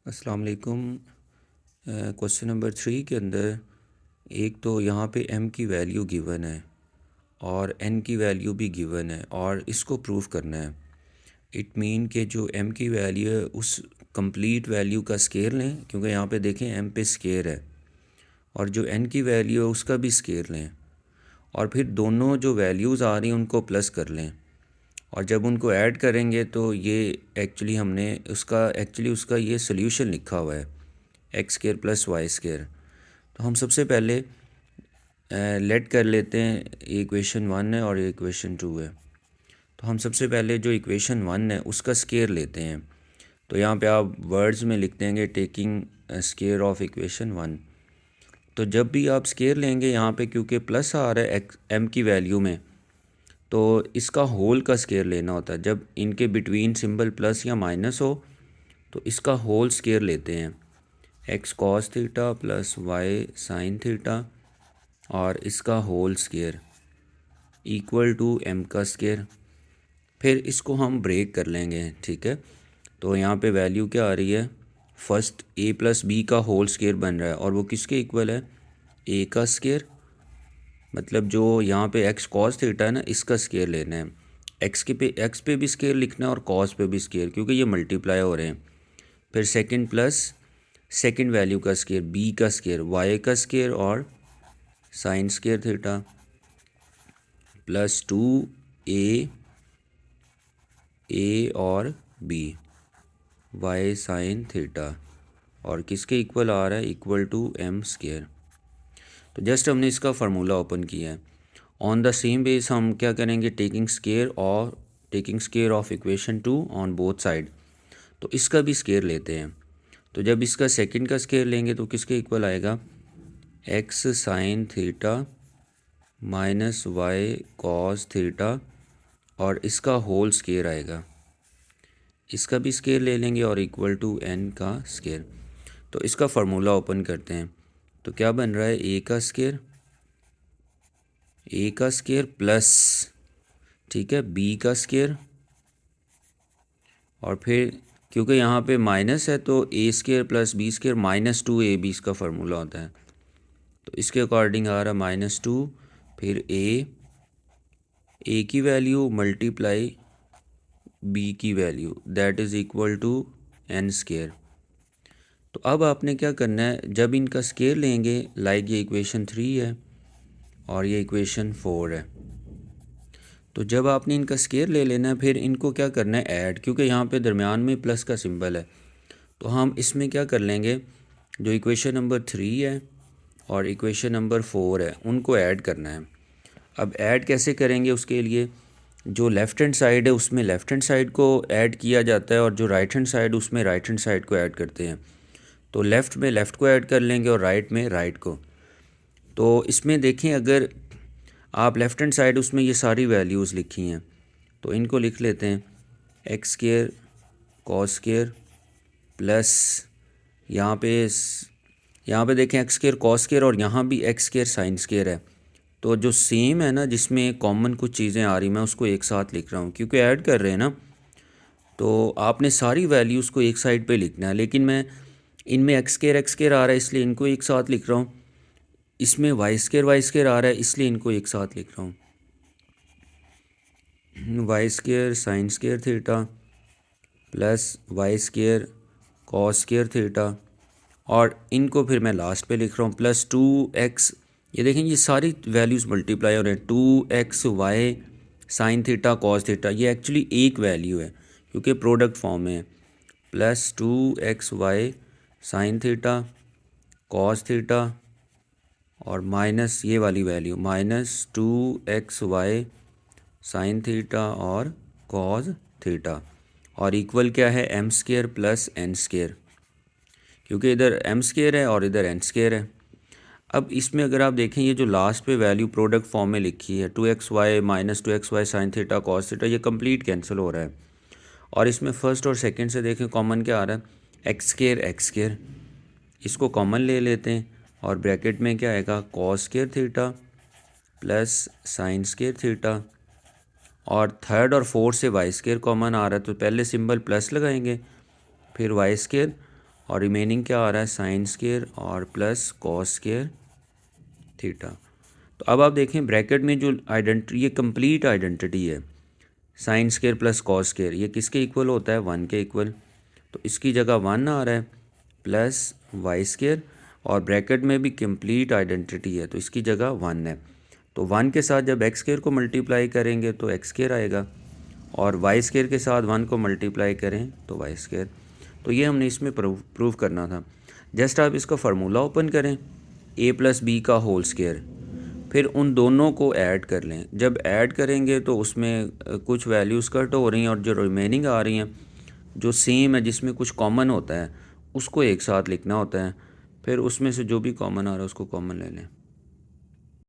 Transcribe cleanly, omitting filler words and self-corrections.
अस्सलाम वालेकुम। Question number 3 के अंदर एक तो यहाँ पे m की वैल्यू गिवन है और n की वैल्यू भी गिवन है और इसको प्रूफ करना है। इट मीन कि जो m की वैल्यू है उस कंप्लीट वैल्यू का स्केयर लें, क्योंकि यहाँ पे देखें m पे स्केयर है, और जो n की वैल्यू है उसका भी स्केयर लें और फिर दोनों जो वैल्यूज़ आ रही हैं उनको प्लस कर लें। और जब उनको ऐड करेंगे तो ये उसका ये सोल्यूशन लिखा हुआ है X square plus Y square. तो हम सबसे पहले लेट कर लेते हैं, ये इक्वेशन 1 है और ये इक्वेशन 2 है। तो हम सबसे पहले जो इक्वेशन 1 है उसका स्केयर लेते हैं। तो यहाँ पे आप वर्ड्स में लिख देंगे टेकिंग स्केयर ऑफ इक्वेशन 1। तो जब भी आप स्केयर लेंगे यहाँ पे, क्योंकि प्लस आ रहा है एम की वैल्यू में, तो इसका होल का स्केयर लेना होता है। जब इनके बिटवीन सिंबल प्लस या माइनस हो तो इसका होल स्केयर लेते हैं, X cos theta plus Y sine theta, और इसका whole square equal to M का स्केयर। फिर इसको हम ब्रेक कर लेंगे, ठीक है। तो यहाँ पे वैल्यू क्या आ रही है, फर्स्ट ए प्लस बी का होल स्केयर बन रहा है और वो किसके इक्वल है, ए का स्केयर। मतलब जो यहाँ पे एक्स कॉस थीटा है ना, इसका स्केयर लेना है। एक्स पे भी स्केयर लिखना है और कॉस पे भी स्केयर, क्योंकि ये मल्टीप्लाई हो रहे हैं। फिर सेकंड प्लस सेकंड वैल्यू का स्केयर, बी का स्केयर, वाई का स्केयर और साइन स्केयर थीटा, प्लस 2 ए और बी वाई साइन थीटा, और किसके इक्वल आ रहा है, इक्वल टू एम स्केयर। तो जस्ट हमने इसका फार्मूला ओपन किया है। ऑन द सेम बेस हम क्या करेंगे, taking square of equation 2 on both side. तो इसका भी स्केयर लेते हैं। तो जब इसका सेकंड का स्केयर लेंगे तो किसके इक्वल आएगा, X sine theta minus Y cos theta, और इसका होल स्केयर आएगा। इसका भी स्केयर ले लेंगे और इक्वल टू एन का स्केयर। तो इसका फार्मूला ओपन करते हैं। तो क्या बन रहा है, ए का स्केयर प्लस, ठीक है, बी का स्केयर, और फिर क्योंकि यहाँ पे माइनस है तो A square plus B square minus 2ab इसका फार्मूला होता है। तो इसके अकॉर्डिंग आ रहा है -2, फिर ए की वैल्यू मल्टीप्लाई बी की value, that is equal to N square. तो अब आपने क्या करना है, जब इनका स्केयर लेंगे, लाइक ये इक्वेशन 3 है और ये इक्वेशन 4 है, तो जब आपने इनका स्केयर ले लेना है फिर इनको क्या करना है, ऐड, क्योंकि यहाँ पे दरमियान में प्लस का सिंबल है। तो हम इसमें क्या कर लेंगे, जो इक्वेशन नंबर 3 है और इक्वेशन नंबर 4 है उनको ऐड करना है। अब ऐड कैसे करेंगे, उसके लिए जो लेफ़्ट हैंड साइड है उसमें लेफ़्ट हैंड साइड को ऐड किया जाता है और जो राइट हैंड साइड उसमें राइट हैंड साइड को ऐड करते हैं। तो लेफ़्ट में लेफ़्ट को ऐड कर लेंगे और राइट में राइट को। तो इसमें देखें, अगर आप लेफ़्ट हैंड साइड उसमें ये सारी वैल्यूज़ लिखी हैं तो इनको लिख लेते हैं, x square cos square plus यहाँ पे देखें एक्स स्केयर कॉस स्केयर और यहाँ भी एक्स स्केयर साइन स्केयर है। तो जो सेम है ना, जिसमें कॉमन कुछ चीज़ें आ रही, मैं उसको एक साथ लिख रहा हूँ क्योंकि ऐड कर रहे हैं ना। तो आपने सारी वैल्यूज़ को एक साइड पे लिखना है, लेकिन मैं इनमें एक्स स्केयर आ रहा है इसलिए इनको एक साथ लिख रहा हूँ, इसमें वाई स्केयर आ रहा है इसलिए इनको एक साथ लिख रहा हूँ, Y square sine square theta plus Y square cos square theta, और इनको फिर मैं लास्ट पे लिख रहा हूँ प्लस 2x। ये देखें, ये सारी वैल्यूज़ मल्टीप्लाई हो रहे हैं, 2xy sine theta cos theta, ये एक्चुअली एक वैल्यू है क्योंकि प्रोडक्ट फॉर्म में है, plus 2xy sine theta cos theta, और माइनस ये वाली वैल्यू -2xy साइन थीटा और कॉस थीटा, और इक्वल क्या है, M square plus N square, क्योंकि इधर एम स्केयर है और इधर एन स्केयर है। अब इसमें अगर आप देखें, ये जो लास्ट पे वैल्यू प्रोडक्ट फॉर्म में लिखी है 2xy -2xy sine theta cos theta, ये कंप्लीट कैंसिल हो रहा है। और इसमें फर्स्ट और सेकंड से देखें कॉमन क्या आ रहा है, एक्स स्केयर, इसको कॉमन ले लेते हैं और ब्रैकेट में क्या आएगा, cos square theta plus sign square theta, और थर्ड और फोर्थ से वाई स्केयर कॉमन आ रहा है तो पहले सिंबल प्लस लगाएंगे, फिर वाई स्केयर और रिमेनिंग क्या आ रहा है, साइन स्क्वायर और प्लस कॉस स्क्वायर थीटा। तो अब आप देखें ब्रैकेट में जो आइडेंटिटी, ये कंप्लीट आइडेंटिटी है, sine square plus cos square, ये किसके इक्वल होता है, 1 के इक्वल। तो इसकी जगह 1 आ रहा है प्लस वाई स्क्वायर, और ब्रैकेट में भी कंप्लीट आइडेंटिटी है तो इसकी जगह 1 है। तो 1 के साथ जब एक्स स्क्वायर को मल्टीप्लाई करेंगे तो एक्स स्क्वायर आएगा, और वाई स्क्वायर के साथ 1 को मल्टीप्लाई करें तो वाई स्क्वायर। तो ये हमने इसमें प्रूव करना था। जस्ट आप इसका फार्मूला ओपन करें, ए प्लस बी का होल स्क्वायर, फिर उन दोनों को ऐड कर लें। जब ऐड करेंगे तो उसमें कुछ वैल्यूज़ कट हो रही हैं और जो रिमेनिंग आ रही हैं जो सेम है, जिसमें कुछ कॉमन होता है, उसको एक साथ लिखना होता है। फिर उसमें से जो भी कॉमन आ रहा है उसको कॉमन ले लें।